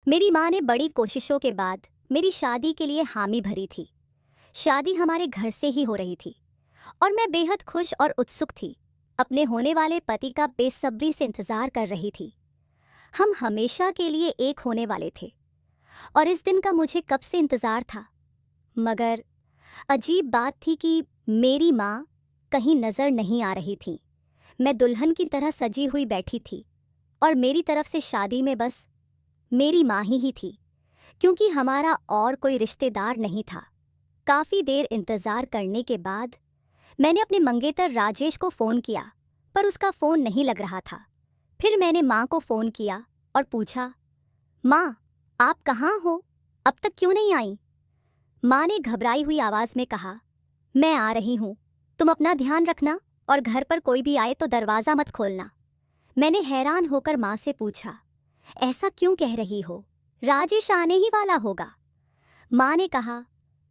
मेरी माँ ने बड़ी कोशिशों के बाद मेरी शादी के लिए हामी भरी थी। शादी हमारे घर से ही हो रही थी और मैं बेहद खुश और उत्सुक थी। अपने होने वाले पति का बेसब्री से इंतजार कर रही थी। हम हमेशा के लिए एक होने वाले थे और इस दिन का मुझे कब से इंतजार था। मगर अजीब बात थी कि मेरी माँ कहीं नज़र नहीं आ रही थी। मैं दुल्हन की तरह सजी हुई बैठी थी और मेरी तरफ से शादी में बस मेरी माँ ही थी, क्योंकि हमारा और कोई रिश्तेदार नहीं था। काफ़ी देर इंतज़ार करने के बाद मैंने अपने मंगेतर राजेश को फ़ोन किया, पर उसका फ़ोन नहीं लग रहा था। फिर मैंने माँ को फ़ोन किया और पूछा, माँ, आप कहाँ हो? अब तक क्यों नहीं आई? माँ ने घबराई हुई आवाज़ में कहा, मैं आ रही हूँ, तुम अपना ध्यान रखना और घर पर कोई भी आए तो दरवाज़ा मत खोलना। मैंने हैरान होकर माँ से पूछा, ऐसा क्यों कह रही हो? राजेश आने ही वाला होगा। माँ ने कहा,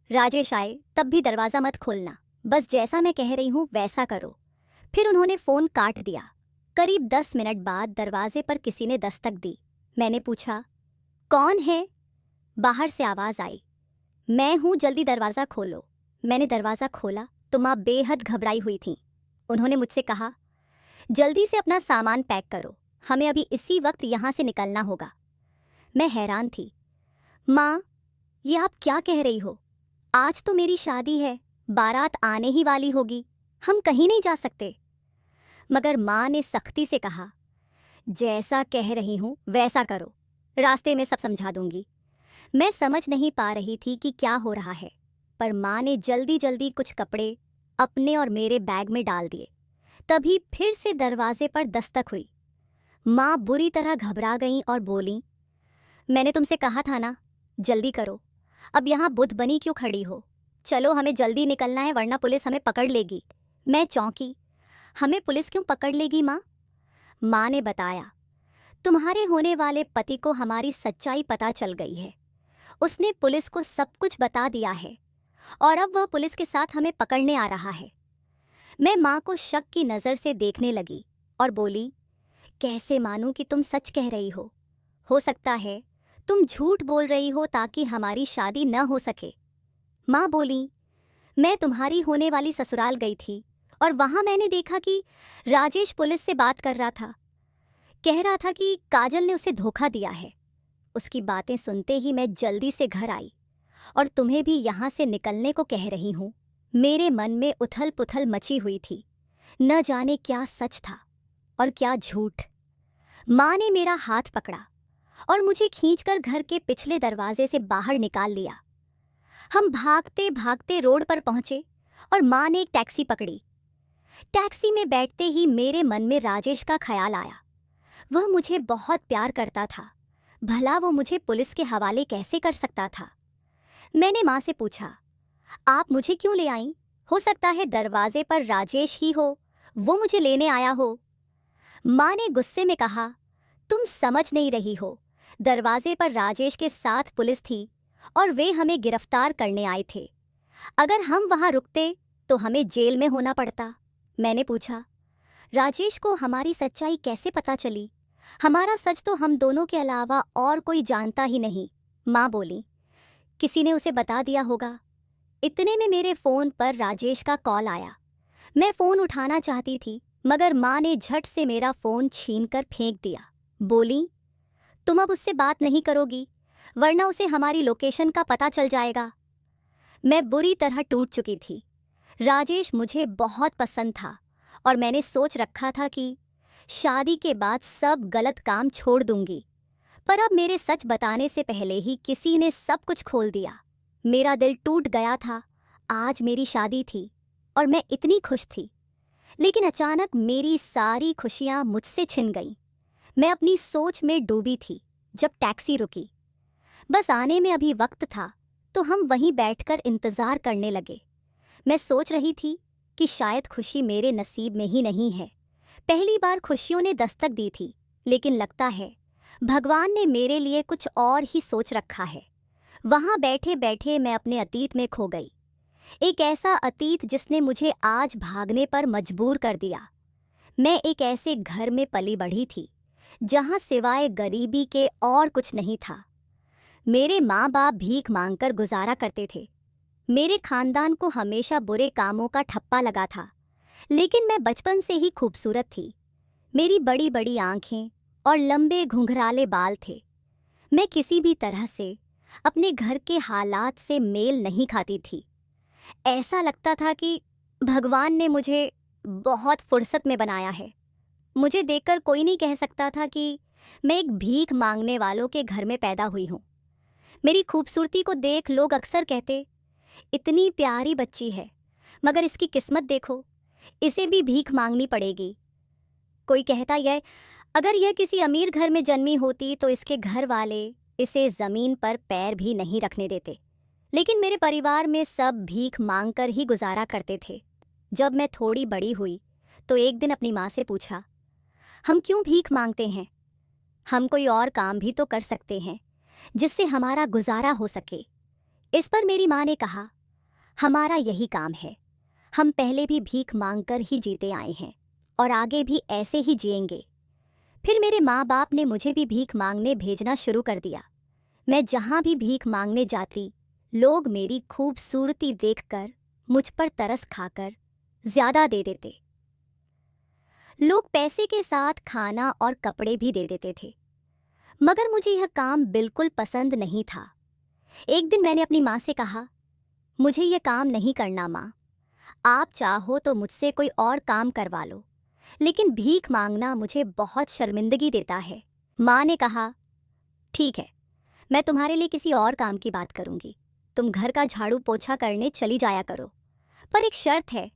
राजेश आए तब भी दरवाज़ा मत खोलना, बस जैसा मैं कह रही हूँ वैसा करो। फिर उन्होंने फ़ोन काट दिया। करीब 10 मिनट बाद दरवाजे पर किसी ने दस्तक दी। मैंने पूछा, कौन है? बाहर से आवाज़ आई, मैं हूँ, जल्दी दरवाज़ा खोलो। मैंने दरवाज़ा खोला तो माँ बेहद घबराई हुई थीं। उन्होंने मुझसे कहा, जल्दी से अपना सामान पैक करो, हमें अभी इसी वक्त यहाँ से निकलना होगा। मैं हैरान थी। माँ, ये आप क्या कह रही हो? आज तो मेरी शादी है, बारात आने ही वाली होगी, हम कहीं नहीं जा सकते। मगर माँ ने सख्ती से कहा, जैसा कह रही हूँ वैसा करो, रास्ते में सब समझा दूंगी। मैं समझ नहीं पा रही थी कि क्या हो रहा है, पर माँ ने जल्दी जल्दी कुछ कपड़े अपने और मेरे बैग में डाल दिए। तभी फिर से दरवाजे पर दस्तक हुई। माँ बुरी तरह घबरा गईं और बोलीं, मैंने तुमसे कहा था ना, जल्दी करो, अब यहाँ बुद्ध बनी क्यों खड़ी हो? चलो, हमें जल्दी निकलना है वरना पुलिस हमें पकड़ लेगी। मैं चौंकी, हमें पुलिस क्यों पकड़ लेगी माँ? माँ ने बताया, तुम्हारे होने वाले पति को हमारी सच्चाई पता चल गई है। उसने पुलिस को सब कुछ बता दिया है और अब वह पुलिस के साथ हमें पकड़ने आ रहा है। मैं माँ को शक की नज़र से देखने लगी और बोली, कैसे मानूं कि तुम सच कह रही हो? हो सकता है तुम झूठ बोल रही हो ताकि हमारी शादी न हो सके। माँ बोली, मैं तुम्हारी होने वाली ससुराल गई थी और वहाँ मैंने देखा कि राजेश पुलिस से बात कर रहा था। कह रहा था कि काजल ने उसे धोखा दिया है। उसकी बातें सुनते ही मैं जल्दी से घर आई और तुम्हें भी यहाँ से निकलने को कह रही हूँ। मेरे मन में उथल पुथल मची हुई थी। न जाने क्या सच था और क्या झूठ। माँ ने मेरा हाथ पकड़ा और मुझे खींचकर घर के पिछले दरवाजे से बाहर निकाल लिया। हम भागते भागते रोड पर पहुंचे और माँ ने एक टैक्सी पकड़ी। टैक्सी में बैठते ही मेरे मन में राजेश का ख्याल आया। वह मुझे बहुत प्यार करता था, भला वो मुझे पुलिस के हवाले कैसे कर सकता था? मैंने माँ से पूछा, आप मुझे क्यों ले आईं? हो सकता है दरवाजे पर राजेश ही हो, वो मुझे लेने आया हो। माँ ने गुस्से में कहा, तुम समझ नहीं रही हो, दरवाजे पर राजेश के साथ पुलिस थी और वे हमें गिरफ्तार करने आए थे। अगर हम वहाँ रुकते तो हमें जेल में होना पड़ता। मैंने पूछा, राजेश को हमारी सच्चाई कैसे पता चली? हमारा सच तो हम दोनों के अलावा और कोई जानता ही नहीं। माँ बोली, किसी ने उसे बता दिया होगा। इतने में मेरे फ़ोन पर राजेश का कॉल आया। मैं फ़ोन उठाना चाहती थी, मगर माँ ने झट से मेरा फ़ोन छीनकर फेंक दिया। बोली, तुम अब उससे बात नहीं करोगी, वरना उसे हमारी लोकेशन का पता चल जाएगा। मैं बुरी तरह टूट चुकी थी। राजेश मुझे बहुत पसंद था और मैंने सोच रखा था कि शादी के बाद सब गलत काम छोड़ दूंगी। पर अब मेरे सच बताने से पहले ही किसी ने सब कुछ खोल दिया। मेरा दिल टूट गया था। आज मेरी शादी थी और मैं इतनी खुश थी, लेकिन अचानक मेरी सारी खुशियां मुझसे छिन गईं। मैं अपनी सोच में डूबी थी जब टैक्सी रुकी। बस आने में अभी वक्त था तो हम वहीं बैठकर इंतज़ार करने लगे। मैं सोच रही थी कि शायद खुशी मेरे नसीब में ही नहीं है। पहली बार खुशियों ने दस्तक दी थी, लेकिन लगता है भगवान ने मेरे लिए कुछ और ही सोच रखा है। वहाँ बैठे बैठे मैं अपने अतीत में खो गई। एक ऐसा अतीत जिसने मुझे आज भागने पर मजबूर कर दिया। मैं एक ऐसे घर में पली बढ़ी थी जहाँ सिवाय गरीबी के और कुछ नहीं था। मेरे माँ बाप भीख मांगकर गुजारा करते थे। मेरे खानदान को हमेशा बुरे कामों का ठप्पा लगा था, लेकिन मैं बचपन से ही खूबसूरत थी। मेरी बड़ी बड़ी आंखें और लंबे घुंघराले बाल थे। मैं किसी भी तरह से अपने घर के हालात से मेल नहीं खाती थी। ऐसा लगता था कि भगवान ने मुझे बहुत फुर्सत में बनाया है। मुझे देखकर कोई नहीं कह सकता था कि मैं एक भीख मांगने वालों के घर में पैदा हुई हूँ। मेरी खूबसूरती को देख लोग अक्सर कहते, इतनी प्यारी बच्ची है, मगर इसकी किस्मत देखो, इसे भी भीख मांगनी पड़ेगी। कोई कहता यह, अगर यह किसी अमीर घर में जन्मी होती तो इसके घर वाले इसे ज़मीन पर पैर भी नहीं रखने देते। लेकिन मेरे परिवार में सब भीख मांगकर ही गुजारा करते थे। जब मैं थोड़ी बड़ी हुई तो एक दिन अपनी माँ से पूछा, हम क्यों भीख मांगते हैं? हम कोई और काम भी तो कर सकते हैं जिससे हमारा गुजारा हो सके। इस पर मेरी माँ ने कहा, हमारा यही काम है। हम पहले भी भीख मांगकर ही जीते आए हैं और आगे भी ऐसे ही जिएंगे। फिर मेरे माँ बाप ने मुझे भी भीख मांगने भेजना शुरू कर दिया। मैं जहाँ भी भीख मांगने जाती, लोग मेरी खूबसूरती देखकर मुझ पर तरस खाकर ज्यादा दे देते। लोग पैसे के साथ खाना और कपड़े भी दे देते थे, मगर मुझे यह काम बिल्कुल पसंद नहीं था। एक दिन मैंने अपनी माँ से कहा, मुझे यह काम नहीं करना माँ। आप चाहो तो मुझसे कोई और काम करवा लो, लेकिन भीख मांगना मुझे बहुत शर्मिंदगी देता है। माँ ने कहा, ठीक है, मैं तुम्हारे लिए किसी और काम की बात करूंगी। तुम घर का झाड़ू पोछा करने चली जाया करो, पर एक शर्त है,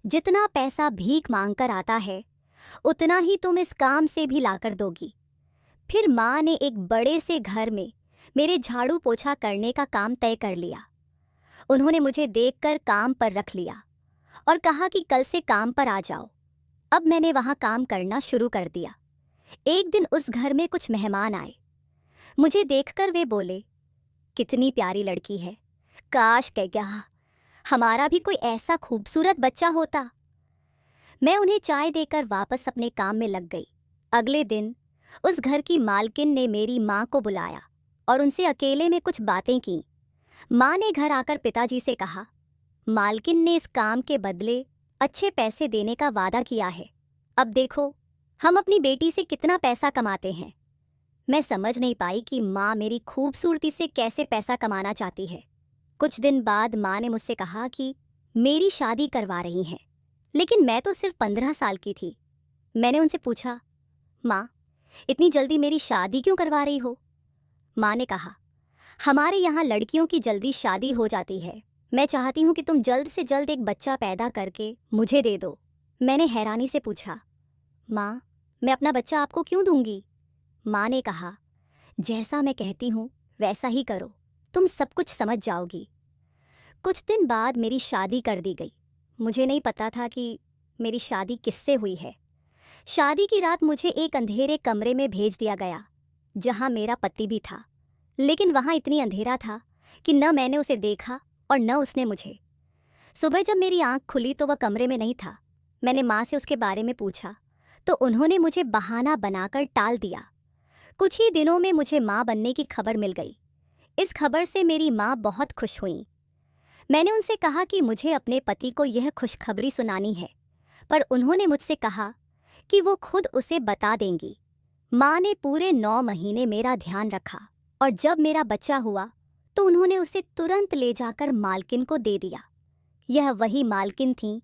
जितना पैसा भीख मांगकर आता है उतना ही तुम इस काम से भी लाकर दोगी। फिर माँ ने एक बड़े से घर में मेरे झाड़ू पोछा करने का काम तय कर लिया। उन्होंने मुझे देखकर काम पर रख लिया और कहा कि कल से काम पर आ जाओ। अब मैंने वहाँ काम करना शुरू कर दिया। एक दिन उस घर में कुछ मेहमान आए। मुझे देखकर वे बोले, कितनी प्यारी लड़की है, काश क्या हमारा भी कोई ऐसा खूबसूरत बच्चा होता। मैं उन्हें चाय देकर वापस अपने काम में लग गई। अगले दिन उस घर की मालकिन ने मेरी माँ को बुलाया और उनसे अकेले में कुछ बातें की। माँ ने घर आकर पिताजी से कहा, मालकिन ने इस काम के बदले अच्छे पैसे देने का वादा किया है। अब देखो हम अपनी बेटी से कितना पैसा कमाते हैं। मैं समझ नहीं पाई कि माँ मेरी खूबसूरती से कैसे पैसा कमाना चाहती है। कुछ दिन बाद माँ ने मुझसे कहा कि मेरी शादी करवा रही हैं, लेकिन मैं तो सिर्फ 15 साल की थी। मैंने उनसे पूछा, माँ, इतनी जल्दी मेरी शादी क्यों करवा रही हो? माँ ने कहा, हमारे यहाँ लड़कियों की जल्दी शादी हो जाती है। मैं चाहती हूँ कि तुम जल्द से जल्द एक बच्चा पैदा करके मुझे दे दो। मैंने हैरानी से पूछा, माँ, मैं अपना बच्चा आपको क्यों दूंगी? माँ ने कहा, जैसा मैं कहती हूँ वैसा ही करो, तुम सब कुछ समझ जाओगी। कुछ दिन बाद मेरी शादी कर दी गई। मुझे नहीं पता था कि मेरी शादी किससे हुई है। शादी की रात मुझे एक अंधेरे कमरे में भेज दिया गया, जहाँ मेरा पति भी था, लेकिन वहाँ इतनी अंधेरा था कि न मैंने उसे देखा और न उसने मुझे। सुबह जब मेरी आंख खुली तो वह कमरे में नहीं था। मैंने माँ से उसके बारे में पूछा तो उन्होंने मुझे बहाना बनाकर टाल दिया। कुछ ही दिनों में मुझे माँ बनने की खबर मिल गई। इस खबर से मेरी माँ बहुत खुश हुई। मैंने उनसे कहा कि मुझे अपने पति को यह खुशखबरी सुनानी है, पर उन्होंने मुझसे कहा कि वो खुद उसे बता देंगी। माँ ने पूरे 9 महीने मेरा ध्यान रखा और जब मेरा बच्चा हुआ तो उन्होंने उसे तुरंत ले जाकर मालकिन को दे दिया। यह वही मालकिन थी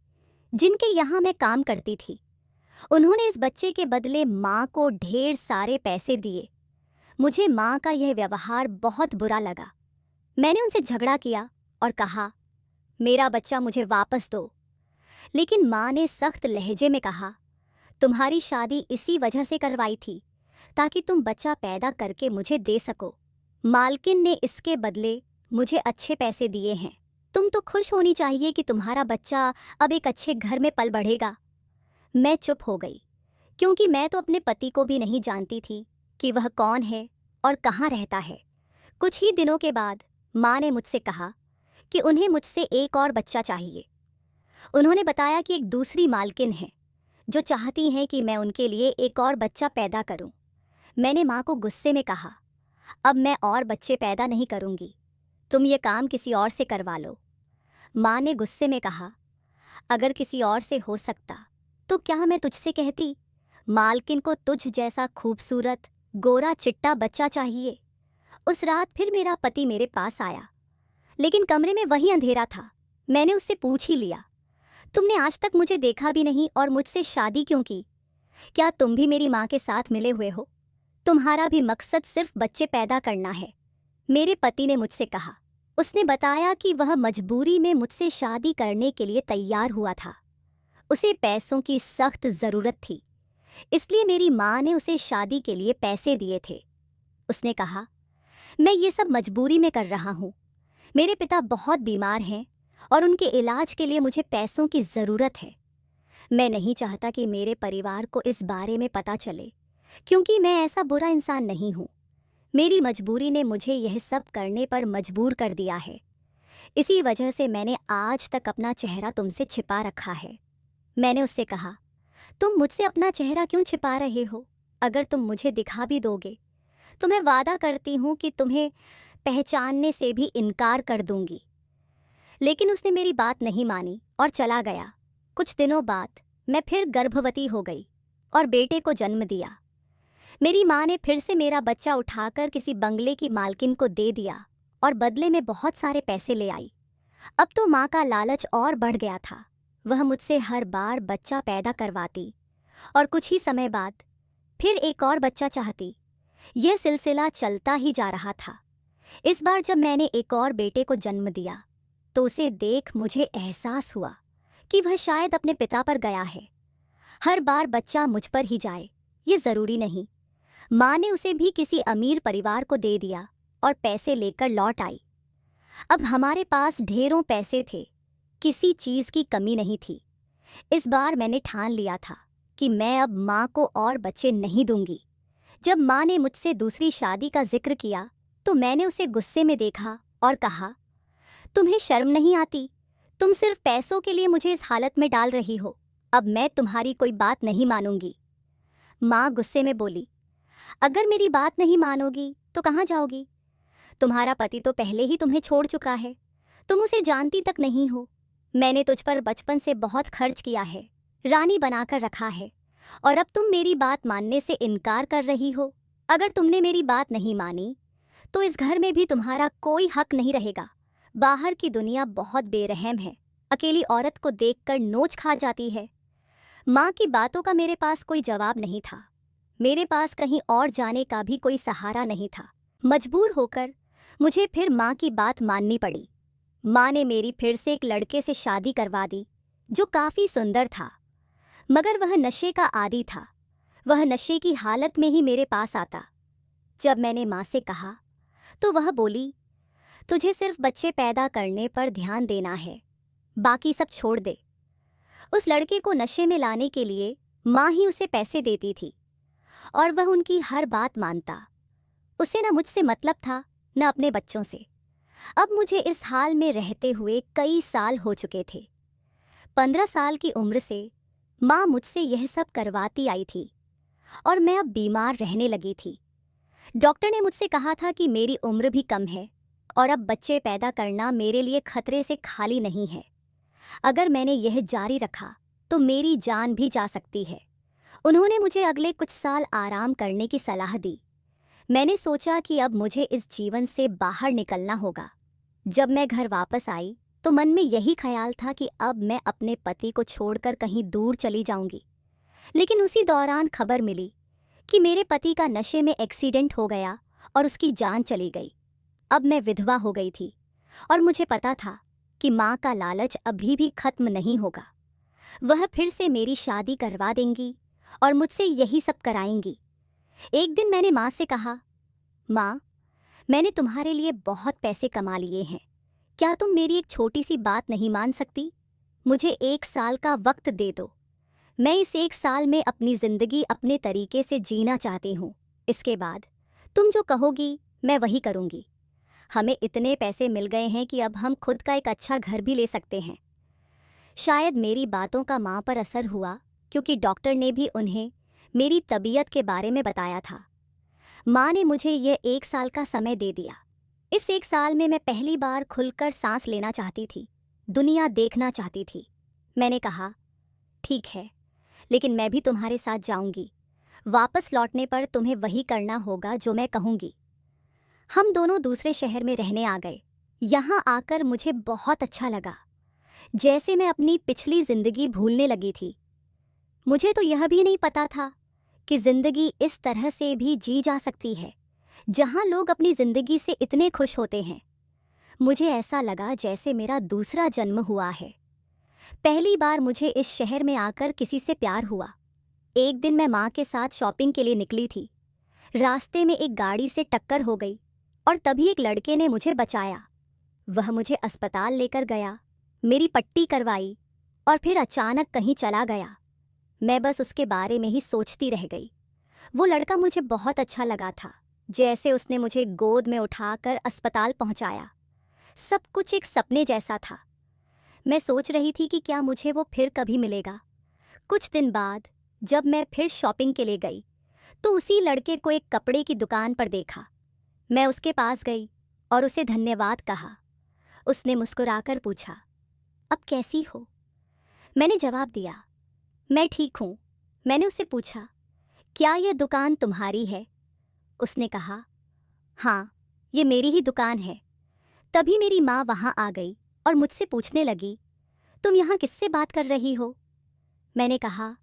जिनके यहाँ मैं काम करती थी। उन्होंने इस बच्चे के बदले माँ को ढेर सारे पैसे दिए। मुझे माँ का यह व्यवहार बहुत बुरा लगा। मैंने उनसे झगड़ा किया और कहा, मेरा बच्चा मुझे वापस दो। लेकिन माँ ने सख्त लहजे में कहा, तुम्हारी शादी इसी वजह से करवाई थी ताकि तुम बच्चा पैदा करके मुझे दे सको। मालकिन ने इसके बदले मुझे अच्छे पैसे दिए हैं। तुम तो खुश होनी चाहिए कि तुम्हारा बच्चा अब एक अच्छे घर में पल बढ़ेगा। मैं चुप हो गई, क्योंकि मैं तो अपने पति को भी नहीं जानती थी कि वह कौन है और कहाँ रहता है। कुछ ही दिनों के बाद माँ ने मुझसे कहा कि उन्हें मुझसे एक और बच्चा चाहिए। उन्होंने बताया कि एक दूसरी मालकिन है जो चाहती हैं कि मैं उनके लिए एक और बच्चा पैदा करूं। मैंने माँ को गुस्से में कहा, अब मैं और बच्चे पैदा नहीं करूंगी, तुम ये काम किसी और से करवा लो। माँ ने गुस्से में कहा, अगर किसी और से हो सकता तो क्या मैं तुझसे कहती? मालकिन को तुझ जैसा खूबसूरत गोरा चिट्टा बच्चा चाहिए। उस रात फिर मेरा पति मेरे पास आया, लेकिन कमरे में वही अंधेरा था। मैंने उससे पूछ ही लिया, तुमने आज तक मुझे देखा भी नहीं और मुझसे शादी क्यों की? क्या तुम भी मेरी माँ के साथ मिले हुए हो? तुम्हारा भी मकसद सिर्फ बच्चे पैदा करना है? मेरे पति ने मुझसे कहा। उसने बताया कि वह मजबूरी में मुझसे शादी करने के लिए तैयार हुआ था। उसे पैसों की सख्त ज़रूरत थी, इसलिए मेरी माँ ने उसे शादी के लिए पैसे दिए थे। उसने कहा, मैं ये सब मजबूरी में कर रहा हूँ। मेरे पिता बहुत बीमार हैं और उनके इलाज के लिए मुझे पैसों की ज़रूरत है। मैं नहीं चाहता कि मेरे परिवार को इस बारे में पता चले, क्योंकि मैं ऐसा बुरा इंसान नहीं हूँ। मेरी मजबूरी ने मुझे यह सब करने पर मजबूर कर दिया है। इसी वजह से मैंने आज तक अपना चेहरा तुमसे छिपा रखा है। मैंने उससे कहा, तुम मुझसे अपना चेहरा क्यों छिपा रहे हो? अगर तुम मुझे दिखा भी दोगे तो मैं वादा करती हूँ कि तुम्हें पहचानने से भी इनकार कर दूंगी। लेकिन उसने मेरी बात नहीं मानी और चला गया। कुछ दिनों बाद मैं फिर गर्भवती हो गई और बेटे को जन्म दिया। मेरी माँ ने फिर से मेरा बच्चा उठाकर किसी बंगले की मालकिन को दे दिया और बदले में बहुत सारे पैसे ले आई। अब तो माँ का लालच और बढ़ गया था। वह मुझसे हर बार बच्चा पैदा करवाती और कुछ ही समय बाद फिर एक और बच्चा चाहती। यह सिलसिला चलता ही जा रहा था। इस बार जब मैंने एक और बेटे को जन्म दिया तो उसे देख मुझे एहसास हुआ कि वह शायद अपने पिता पर गया है। हर बार बच्चा मुझ पर ही जाए, ये ज़रूरी नहीं। माँ ने उसे भी किसी अमीर परिवार को दे दिया और पैसे लेकर लौट आई। अब हमारे पास ढेरों पैसे थे, किसी चीज़ की कमी नहीं थी। इस बार मैंने ठान लिया था कि मैं अब माँ को और बच्चे नहीं दूंगी। जब माँ ने मुझसे दूसरी शादी का जिक्र किया तो मैंने उसे गुस्से में देखा और कहा, तुम्हें शर्म नहीं आती? तुम सिर्फ पैसों के लिए मुझे इस हालत में डाल रही हो। अब मैं तुम्हारी कोई बात नहीं मानूंगी। माँ गुस्से में बोली, अगर मेरी बात नहीं मानोगी तो कहाँ जाओगी? तुम्हारा पति तो पहले ही तुम्हें छोड़ चुका है, तुम उसे जानती तक नहीं हो। मैंने तुझ पर बचपन से बहुत खर्च किया है, रानी बनाकर रखा है, और अब तुम मेरी बात मानने से इनकार कर रही हो। अगर तुमने मेरी बात नहीं मानी तो इस घर में भी तुम्हारा कोई हक नहीं रहेगा। बाहर की दुनिया बहुत बेरहम है, अकेली औरत को देखकर नोच खा जाती है। माँ की बातों का मेरे पास कोई जवाब नहीं था। मेरे पास कहीं और जाने का भी कोई सहारा नहीं था। मजबूर होकर मुझे फिर माँ की बात माननी पड़ी। माँ ने मेरी फिर से एक लड़के से शादी करवा दी जो काफ़ी सुंदर था, मगर वह नशे का आदी था। वह नशे की हालत में ही मेरे पास आता। जब मैंने माँ से कहा तो वह बोली, तुझे सिर्फ बच्चे पैदा करने पर ध्यान देना है, बाकी सब छोड़ दे। उस लड़के को नशे में लाने के लिए माँ ही उसे पैसे देती थी और वह उनकी हर बात मानता। उसे न मुझसे मतलब था न अपने बच्चों से। अब मुझे इस हाल में रहते हुए कई साल हो चुके थे। 15 साल की उम्र से माँ मुझसे यह सब करवाती आई थी और मैं अब बीमार रहने लगी थी। डॉक्टर ने मुझसे कहा था कि मेरी उम्र भी कम है और अब बच्चे पैदा करना मेरे लिए खतरे से खाली नहीं है। अगर मैंने यह जारी रखा तो मेरी जान भी जा सकती है। उन्होंने मुझे अगले कुछ साल आराम करने की सलाह दी। मैंने सोचा कि अब मुझे इस जीवन से बाहर निकलना होगा। जब मैं घर वापस आई तो मन में यही ख्याल था कि अब मैं अपने पति को छोड़कर कहीं दूर चली जाऊंगी। लेकिन उसी दौरान खबर मिली कि मेरे पति का नशे में एक्सीडेंट हो गया और उसकी जान चली गई। अब मैं विधवा हो गई थी और मुझे पता था कि माँ का लालच अभी भी खत्म नहीं होगा। वह फिर से मेरी शादी करवा देंगी और मुझसे यही सब कराएंगी। एक दिन मैंने माँ से कहा, माँ, मैंने तुम्हारे लिए बहुत पैसे कमा लिए हैं, क्या तुम मेरी एक छोटी सी बात नहीं मान सकती? मुझे 1 साल का वक्त दे दो। मैं इस 1 साल में अपनी ज़िंदगी अपने तरीके से जीना चाहती हूँ। इसके बाद तुम जो कहोगी मैं वही करूँगी। हमें इतने पैसे मिल गए हैं कि अब हम खुद का एक अच्छा घर भी ले सकते हैं। शायद मेरी बातों का माँ पर असर हुआ, क्योंकि डॉक्टर ने भी उन्हें मेरी तबीयत के बारे में बताया था। माँ ने मुझे यह 1 साल का समय दे दिया। इस 1 साल में मैं पहली बार खुलकर सांस लेना चाहती थी, दुनिया देखना चाहती थी। मैंने कहा, ठीक है, लेकिन मैं भी तुम्हारे साथ जाऊंगी। वापस लौटने पर तुम्हें वही करना होगा जो मैं कहूंगी। हम दोनों दूसरे शहर में रहने आ गए। यहाँ आकर मुझे बहुत अच्छा लगा, जैसे मैं अपनी पिछली जिंदगी भूलने लगी थी। मुझे तो यह भी नहीं पता था कि जिंदगी इस तरह से भी जी जा सकती है, जहाँ लोग अपनी जिंदगी से इतने खुश होते हैं। मुझे ऐसा लगा जैसे मेरा दूसरा जन्म हुआ है। पहली बार मुझे इस शहर में आकर किसी से प्यार हुआ। एक दिन मैं माँ के साथ शॉपिंग के लिए निकली थी। रास्ते में एक गाड़ी से टक्कर हो गई और तभी एक लड़के ने मुझे बचाया। वह मुझे अस्पताल लेकर गया, मेरी पट्टी करवाई और फिर अचानक कहीं चला गया। मैं बस उसके बारे में ही सोचती रह गई। वो लड़का मुझे बहुत अच्छा लगा था, जैसे उसने मुझे गोद में उठाकर अस्पताल पहुंचाया। सब कुछ एक सपने जैसा था। मैं सोच रही थी कि क्या मुझे वो फिर कभी मिलेगा। कुछ दिन बाद जब मैं फिर शॉपिंग के लिए गई तो उसी लड़के को एक कपड़े की दुकान पर देखा। मैं उसके पास गई और उसे धन्यवाद कहा। उसने मुस्कुराकर पूछा, अब कैसी हो? मैंने जवाब दिया, मैं ठीक हूँ। मैंने उससे पूछा, क्या यह दुकान तुम्हारी है? उसने कहा, हाँ, ये मेरी ही दुकान है। तभी मेरी माँ वहाँ आ गई और मुझसे पूछने लगी, तुम यहाँ किससे बात कर रही हो? मैंने कहा,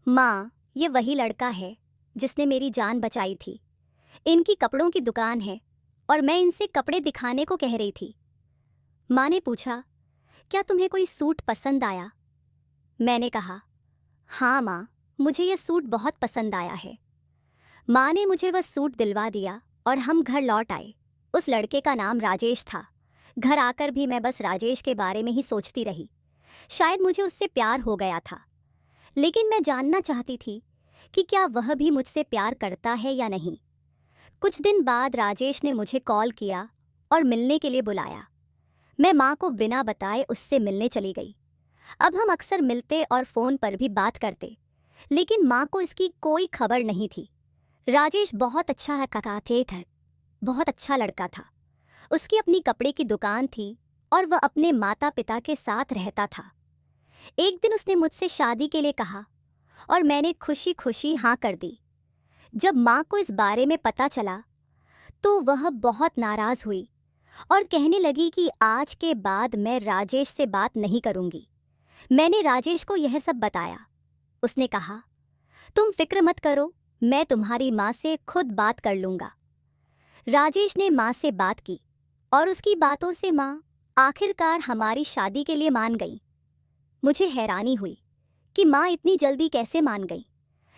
माँ, ये वही लड़का है जिसने मेरी जान बचाई थी। इनकी कपड़ों की दुकान है और मैं इनसे कपड़े दिखाने को कह रही थी। माँ ने पूछा, क्या तुम्हें कोई सूट पसंद आया? मैंने कहा, हाँ माँ, मुझे यह सूट बहुत पसंद आया है। माँ ने मुझे वह सूट दिलवा दिया और हम घर लौट आए। उस लड़के का नाम राजेश था। घर आकर भी मैं बस राजेश के बारे में ही सोचती रही। शायद मुझे उससे प्यार हो गया था, लेकिन मैं जानना चाहती थी कि क्या वह भी मुझसे प्यार करता है या नहीं। कुछ दिन बाद राजेश ने मुझे कॉल किया और मिलने के लिए बुलाया। मैं माँ को बिना बताए उससे मिलने चली गई। अब हम अक्सर मिलते और फ़ोन पर भी बात करते, लेकिन माँ को इसकी कोई खबर नहीं थी। राजेश बहुत अच्छा है था, बहुत अच्छा लड़का था। उसकी अपनी कपड़े की दुकान थी और वह अपने माता पिता के साथ रहता था। एक दिन उसने मुझसे शादी के लिए कहा और मैंने खुशी खुशी हाँ कर दी। जब माँ को इस बारे में पता चला तो वह बहुत नाराज़ हुई और कहने लगी कि आज के बाद मैं राजेश से बात नहीं करूँगी। मैंने राजेश को यह सब बताया। उसने कहा, तुम फिक्र मत करो, मैं तुम्हारी माँ से खुद बात कर लूँगा। राजेश ने माँ से बात की और उसकी बातों से माँ आखिरकार हमारी शादी के लिए मान गई। मुझे हैरानी हुई कि माँ इतनी जल्दी कैसे मान गई,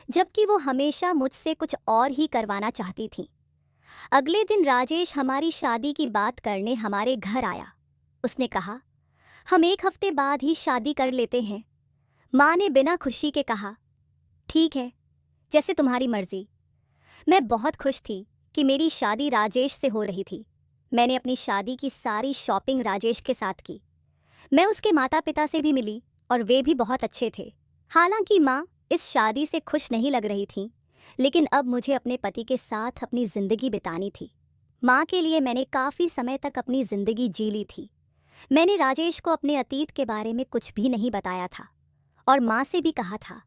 जबकि वो हमेशा मुझसे कुछ और ही करवाना चाहती थी। अगले दिन राजेश हमारी शादी की बात करने हमारे घर आया। उसने कहा, हम 1 हफ्ते बाद ही शादी कर लेते हैं। माँ ने बिना खुशी के कहा, ठीक है, जैसे तुम्हारी मर्जी। मैं बहुत खुश थी कि मेरी शादी राजेश से हो रही थी। मैंने अपनी शादी की सारी शॉपिंग राजेश के साथ की। मैं उसके माता पिता से भी मिली और वे भी बहुत अच्छे थे। हालांकि माँ इस शादी से खुश नहीं लग रही थी, लेकिन अब मुझे अपने पति के साथ अपनी ज़िंदगी बितानी थी। माँ के लिए मैंने काफ़ी समय तक अपनी ज़िंदगी जी ली थी। मैंने राजेश को अपने अतीत के बारे में कुछ भी नहीं बताया था और माँ से भी कहा था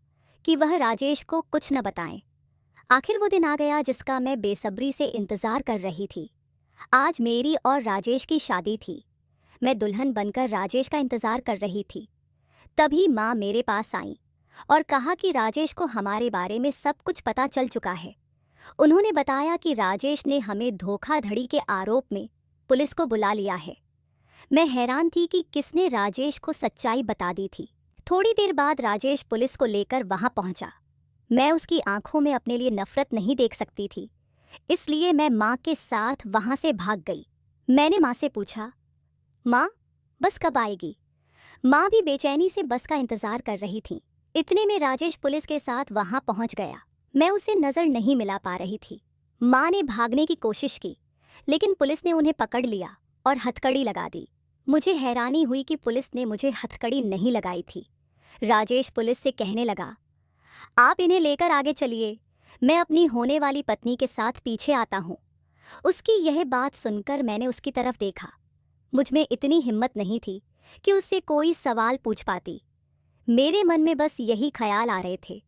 कि वह राजेश को कुछ न बताएं। आखिर वो दिन आ गया जिसका मैं बेसब्री से इंतज़ार कर रही थी। आज मेरी और राजेश की शादी थी। मैं दुल्हन बनकर राजेश का इंतज़ार कर रही थी। तभी माँ मेरे पास आई और कहा कि राजेश को हमारे बारे में सब कुछ पता चल चुका है। उन्होंने बताया कि राजेश ने हमें धोखाधड़ी के आरोप में पुलिस को बुला लिया है। मैं हैरान थी कि किसने राजेश को सच्चाई बता दी थी। थोड़ी देर बाद राजेश पुलिस को लेकर वहां पहुंचा। मैं उसकी आंखों में अपने लिए नफरत नहीं देख सकती थी, इसलिए मैं माँ के साथ वहां से भाग गई। मैंने माँ से पूछा, माँ, बस कब आएगी? माँ भी बेचैनी से बस का इंतजार कर रही थी। इतने में राजेश पुलिस के साथ वहां पहुंच गया। मैं उसे नजर नहीं मिला पा रही थी। माँ ने भागने की कोशिश की, लेकिन पुलिस ने उन्हें पकड़ लिया और हथकड़ी लगा दी। मुझे हैरानी हुई कि पुलिस ने मुझे हथकड़ी नहीं लगाई थी। राजेश पुलिस से कहने लगा, आप इन्हें लेकर आगे चलिए, मैं अपनी होने वाली पत्नी के साथ पीछे आता हूँ। उसकी यह बात सुनकर मैंने उसकी तरफ देखा। मुझ में इतनी हिम्मत नहीं थी कि उससे कोई सवाल पूछ पाती। मेरे मन में बस यही ख्याल आ रहे थे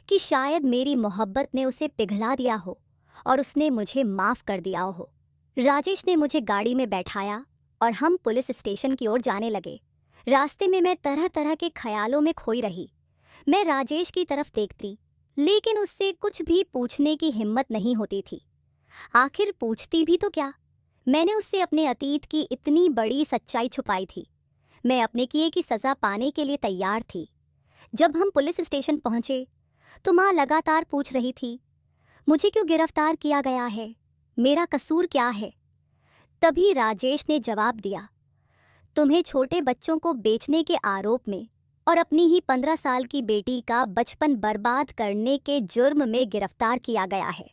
कि शायद मेरी मोहब्बत ने उसे पिघला दिया हो और उसने मुझे माफ़ कर दिया हो। राजेश ने मुझे गाड़ी में बैठाया और हम पुलिस स्टेशन की ओर जाने लगे। रास्ते में मैं तरह तरह के ख्यालों में खोई रही। मैं राजेश की तरफ देखती, लेकिन उससे कुछ भी पूछने की हिम्मत नहीं होती थी। आखिर पूछती भी तो क्या? मैंने उससे अपने अतीत की इतनी बड़ी सच्चाई छुपाई थी। मैं अपने किए की सज़ा पाने के लिए तैयार थी। जब हम पुलिस स्टेशन पहुंचे तो माँ लगातार पूछ रही थी, मुझे क्यों गिरफ्तार किया गया है? मेरा कसूर क्या है? तभी राजेश ने जवाब दिया, तुम्हें छोटे बच्चों को बेचने के आरोप में और अपनी ही 15 साल की बेटी का बचपन बर्बाद करने के जुर्म में गिरफ्तार किया गया है।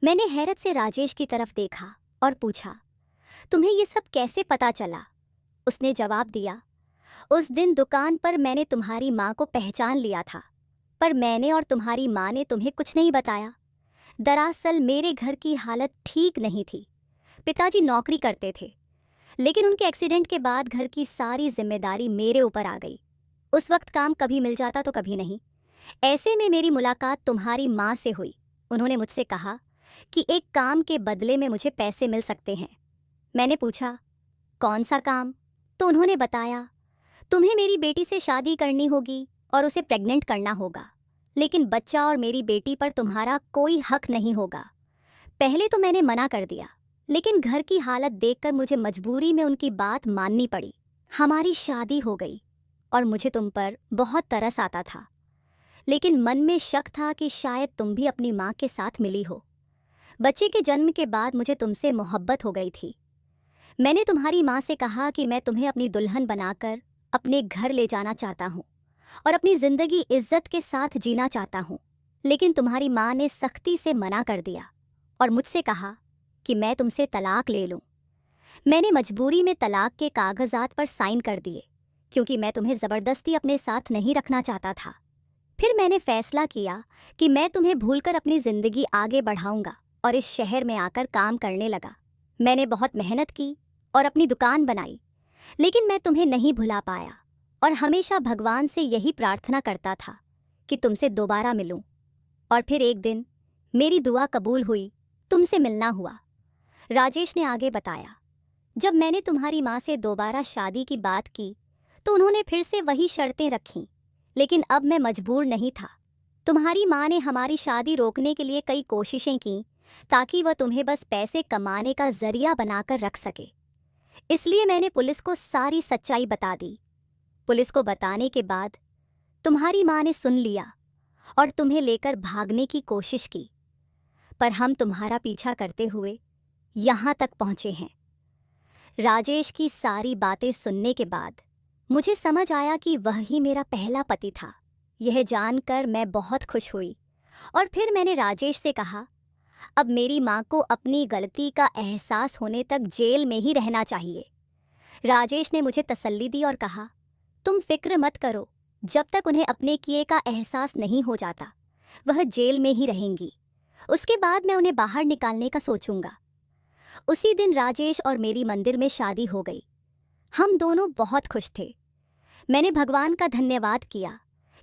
मैंने हैरत से राजेश की तरफ देखा और पूछा, तुम्हें ये सब कैसे पता चला? उसने जवाब दिया, उस दिन दुकान पर मैंने तुम्हारी माँ को पहचान लिया था, पर मैंने और तुम्हारी माँ ने तुम्हें कुछ नहीं बताया। दरअसल मेरे घर की हालत ठीक नहीं थी। पिताजी नौकरी करते थे, लेकिन उनके एक्सीडेंट के बाद घर की सारी जिम्मेदारी मेरे ऊपर आ गई। उस वक्त काम कभी मिल जाता तो कभी नहीं। ऐसे में मेरी मुलाकात तुम्हारी माँ से हुई। उन्होंने मुझसे कहा कि एक काम के बदले में मुझे पैसे मिल सकते हैं। मैंने पूछा, कौन सा काम? तो उन्होंने बताया, तुम्हें मेरी बेटी से शादी करनी होगी और उसे प्रेग्नेंट करना होगा, लेकिन बच्चा और मेरी बेटी पर तुम्हारा कोई हक नहीं होगा। पहले तो मैंने मना कर दिया, लेकिन घर की हालत देखकर मुझे मजबूरी में उनकी बात माननी पड़ी। हमारी शादी हो गई और मुझे तुम पर बहुत तरस आता था, लेकिन मन में शक था कि शायद तुम भी अपनी माँ के साथ मिली हो। बच्चे के जन्म के बाद मुझे तुमसे मोहब्बत हो गई थी। मैंने तुम्हारी माँ से कहा कि मैं तुम्हें अपनी दुल्हन बनाकर अपने घर ले जाना चाहता हूँ और अपनी ज़िंदगी इज्जत के साथ जीना चाहता हूँ, लेकिन तुम्हारी माँ ने सख्ती से मना कर दिया और मुझसे कहा कि मैं तुमसे तलाक ले लूँ। मैंने मजबूरी में तलाक के कागजात पर साइन कर दिए, क्योंकि मैं तुम्हें ज़बरदस्ती अपने साथ नहीं रखना चाहता था। फिर मैंने फैसला किया कि मैं तुम्हें भूलकर अपनी ज़िंदगी आगे बढ़ाऊंगा और इस शहर में आकर काम करने लगा। मैंने बहुत मेहनत की और अपनी दुकान बनाई, लेकिन मैं तुम्हें नहीं भुला पाया और हमेशा भगवान से यही प्रार्थना करता था कि तुमसे दोबारा मिलूं। और फिर एक दिन मेरी दुआ कबूल हुई, तुमसे मिलना हुआ। राजेश ने आगे बताया, जब मैंने तुम्हारी माँ से दोबारा शादी की बात की तो उन्होंने फिर से वही शर्तें रखीं, लेकिन अब मैं मजबूर नहीं था। तुम्हारी माँ ने हमारी शादी रोकने के लिए कई कोशिशें की, ताकि वह तुम्हें बस पैसे कमाने का जरिया बनाकर रख सके। इसलिए मैंने पुलिस को सारी सच्चाई बता दी। पुलिस को बताने के बाद तुम्हारी माँ ने सुन लिया और तुम्हें लेकर भागने की कोशिश की, पर हम तुम्हारा पीछा करते हुए यहाँ तक पहुँचे हैं। राजेश की सारी बातें सुनने के बाद मुझे समझ आया कि वह ही मेरा पहला पति था। यह जानकर मैं बहुत खुश हुई और फिर मैंने राजेश से कहा, अब मेरी माँ को अपनी गलती का एहसास होने तक जेल में ही रहना चाहिए। राजेश ने मुझे तसल्ली दी और कहा, तुम फिक्र मत करो, जब तक उन्हें अपने किए का एहसास नहीं हो जाता वह जेल में ही रहेंगी। उसके बाद मैं उन्हें बाहर निकालने का सोचूंगा। उसी दिन राजेश और मेरी मंदिर में शादी हो गई। हम दोनों बहुत खुश थे। मैंने भगवान का धन्यवाद किया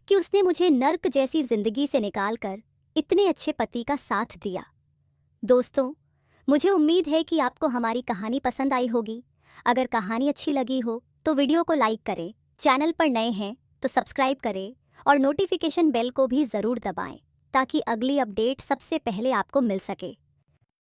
कि उसने मुझे नर्क जैसी जिंदगी से निकालकर इतने अच्छे पति का साथ दिया। दोस्तों, मुझे उम्मीद है कि आपको हमारी कहानी पसंद आई होगी। अगर कहानी अच्छी लगी हो तो वीडियो को लाइक करें, चैनल पर नए हैं तो सब्सक्राइब करें और नोटिफिकेशन बेल को भी ज़रूर दबाएं, ताकि अगली अपडेट सबसे पहले आपको मिल सके।